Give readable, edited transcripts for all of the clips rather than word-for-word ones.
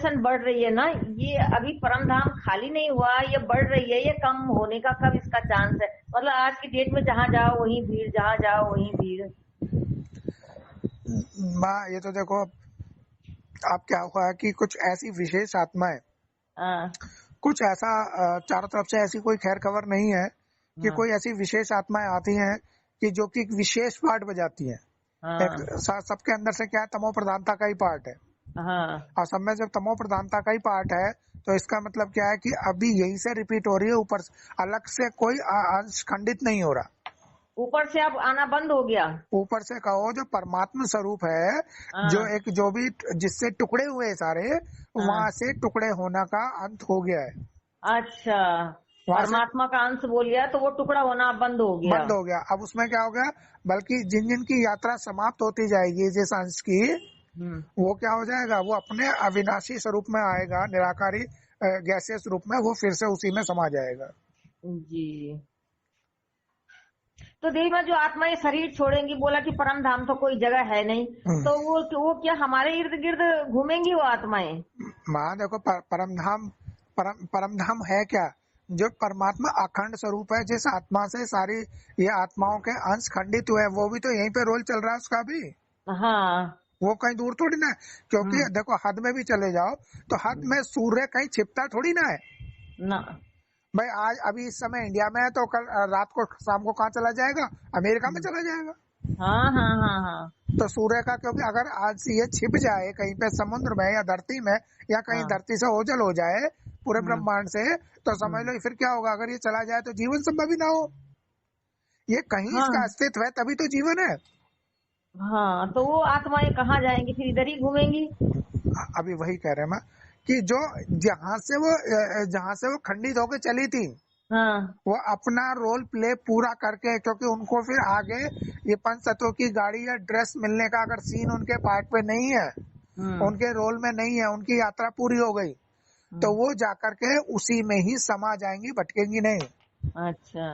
Generation बढ़ रही है ना, ये अभी परम धाम खाली नहीं हुआ, ये बढ़ रही है, ये कम होने का कब इसका चांस है? मतलब आज की डेट में जहाँ जाओ वहीं भीड़, जहाँ जाओ वहीं भीड़। माँ ये तो देखो अब क्या हुआ है कि कुछ ऐसी विशेष आत्माएं, हाँ कुछ ऐसा चारों तरफ से ऐसी कोई खैर खबर नहीं है कि हाँ कोई ऐसी विशेष आत्माएं आती हैं कि जो कि एक विशेष पार्ट बजाती हैं। एक हाँ सबके अंदर से क्या है, तमो प्रधानता का ही पार्ट है, हाँ। और सब में जब तमो प्रधानता का ही पार्ट है तो इसका मतलब क्या है कि अभी यही से रिपीट हो रही है, ऊपर अलग से कोई अंश खंडित नहीं हो रहा। ऊपर से अब आना बंद हो गया। ऊपर से कहो जो परमात्मा स्वरूप है, जो हाँ एक जो भी जिससे टुकड़े हुए सारे, हाँ। वहां से टुकड़े होना का अंत हो गया है। अच्छा, वहां से परमात्मा का अंश बोल गया तो वो टुकड़ा होना बंद हो गया। बंद हो गया। अब उसमें क्या हो गया, बल्कि जिन जिन की यात्रा समाप्त होती जाएगी जिस अंश की, हम्म। वो क्या हो जाएगा, वो अपने अविनाशी स्वरूप में आएगा, निराकारी गैसीय स्वरूप में, वो फिर से उसी में समा जाएगा। जी। तो देवी माँ, जो आत्माएं शरीर छोड़ेंगी, बोला कि परम धाम तो कोई जगह है नहीं, हम्म। तो वो क्या हमारे इर्द गिर्द घूमेंगी वो आत्माएं? माँ देखो परम धाम है क्या, जो परमात्मा अखंड स्वरूप है, जिस आत्मा से सारी ये आत्माओं के अंश खंडित हुए, वो भी तो यहीं पे रोल चल रहा है उसका भी। हाँ। वो कहीं दूर थोड़ी ना है, क्योंकि हम्म। देखो हद में भी चले जाओ तो हद में सूर्य कहीं छिपता थोड़ी ना है। ना। भाई आज अभी इस समय इंडिया में है तो कल रात को शाम को कहाँ चला जाएगा, अमेरिका में हम्म। चला जाएगा। हाँ हाँ हाँ हाँ तो सूर्य का, क्योंकि अगर आज से ये छिप जाए कहीं पे समुद्र में या धरती में, या कहीं हाँ। धरती से ओझल हो जाए पूरे हम्म। ब्रह्मांड से, तो समझ हम्म। लो फिर क्या होगा। अगर ये चला जाए तो जीवन संभव ही ना हो। ये कहीं इसका हाँ अस्तित्व है तभी तो जीवन है। हाँ। तो वो आत्माएं कहाँ जाएंगी? फिर इधर ही घूमेंगी? अभी वही कह रहे हैं मैं कि जो जहां से वो खंडित होकर चली थी, हाँ। वो अपना रोल प्ले पूरा करके, क्योंकि उनको फिर आगे ये पंच तत्वों की गाड़ी या ड्रेस मिलने का अगर सीन उनके पार्ट पे नहीं है, हम्म। उनके रोल में नहीं है, उनकी यात्रा पूरी हो गई, तो हम्म। वो जाकर के उसी में ही समा जाएंगी, भटकेंगी नहीं। अच्छा।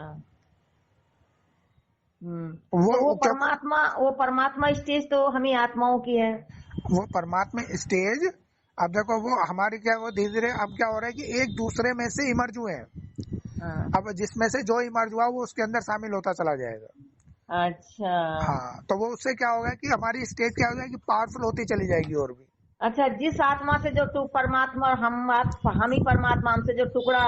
हम्म। वो तो क्योंकि वो परमात्मा स्टेज तो हम ही आत्माओं की है। वो परमात्मा स्टेज, अब देखो वो हमारी क्या, वो धीरे धीरे अब क्या हो रहा है कि एक दूसरे में से इमर्ज हुए हैं। हाँ। अब जिसमें से जो इमर्ज हुआ वो उसके अंदर शामिल होता चला जाएगा। अच्छा। हाँ, तो वो उससे क्या होगा कि हमारी स्टेज क्या हो जाएगी, पावरफुल होती चली जाएगी और भी। अच्छा, जिस आत्मा से जो टू परमात्मा और हम ही परमात्मा, हमसे जो टुकड़ा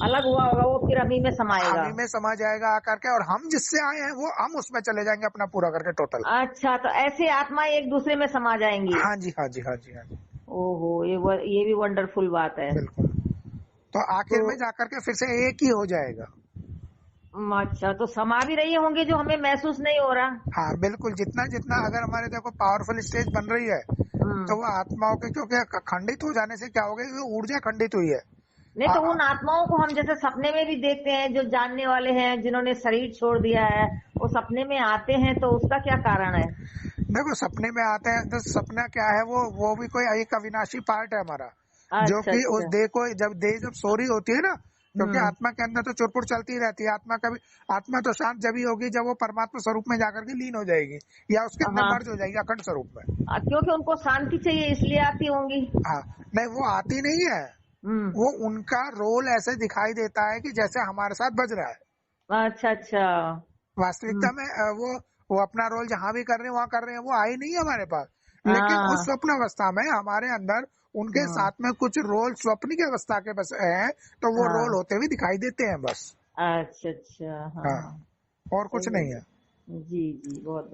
अलग हुआ होगा वो फिर हम ही में हम समाएगा। ही में समा जाएगा आकर के, और हम जिससे आए हैं वो हम उसमें चले जाएंगे अपना पूरा करके टोटल। अच्छा, तो ऐसे आत्माएं एक दूसरे में समा जाएंगी? हाँ जी हाँ जी हाँ जी हाँ जी। ओहो, ये भी वंडरफुल बात है। बिल्कुल। तो तो आखिर में जाकर के फिर से एक ही हो जाएगा। अच्छा, तो समा भी रही होंगी जो हमें महसूस नहीं हो रहा। हाँ बिल्कुल, जितना जितना अगर हमारे देखो पावरफुल स्टेज बन रही है, तो हम्म। वो आत्माओं के, क्योंकि खंडित हो जाने से क्या हो गया, वो ऊर्जा खंडित हुई है। नहीं, आ, तो आ, उन आत्माओं को हम जैसे सपने में भी देखते हैं, जो जानने वाले हैं, जिन्होंने शरीर छोड़ दिया है, वो सपने में आते हैं, तो उसका क्या कारण है? देखो सपने में आते हैं तो सपना क्या है, वो भी कोई एक अविनाशी पार्ट है हमारा, जो अच्छा कि उस अच्छा। देह को जब सो रही होती है ना, क्योंकि हम्म। आत्मा के अंदर तो चुरपुर चलती रहती है। आत्मा तो शांत जब ही होगी जब वो परमात्मा स्वरूप में जाकर के लीन हो जाएगी, या उसके अंदर हाँ। मर्ज हो जाएगी अखंड स्वरूप में। क्योंकि उनको शांति चाहिए इसलिए आती होंगी। हाँ, नहीं वो आती नहीं है, हम्म। वो उनका रोल ऐसे दिखाई देता है कि जैसे हमारे साथ बज रहा है। अच्छा अच्छा। वास्तविकता हम्म। में वो अपना रोल जहां भी कर रहे हैं वहां कर रहे हैं, वो आई नहीं है हमारे पास। लेकिन उस हाँ। स्वप्न अवस्था में हमारे अंदर उनके हम्म। साथ में कुछ रोल स्वप्न की अवस्था के बस है, तो वो रोल हाँ। होते हुए दिखाई देते हैं बस। अच्छा अच्छा। हाँ हाँ, हाँ। और कुछ सही नहीं है। है। जी जी, बहुत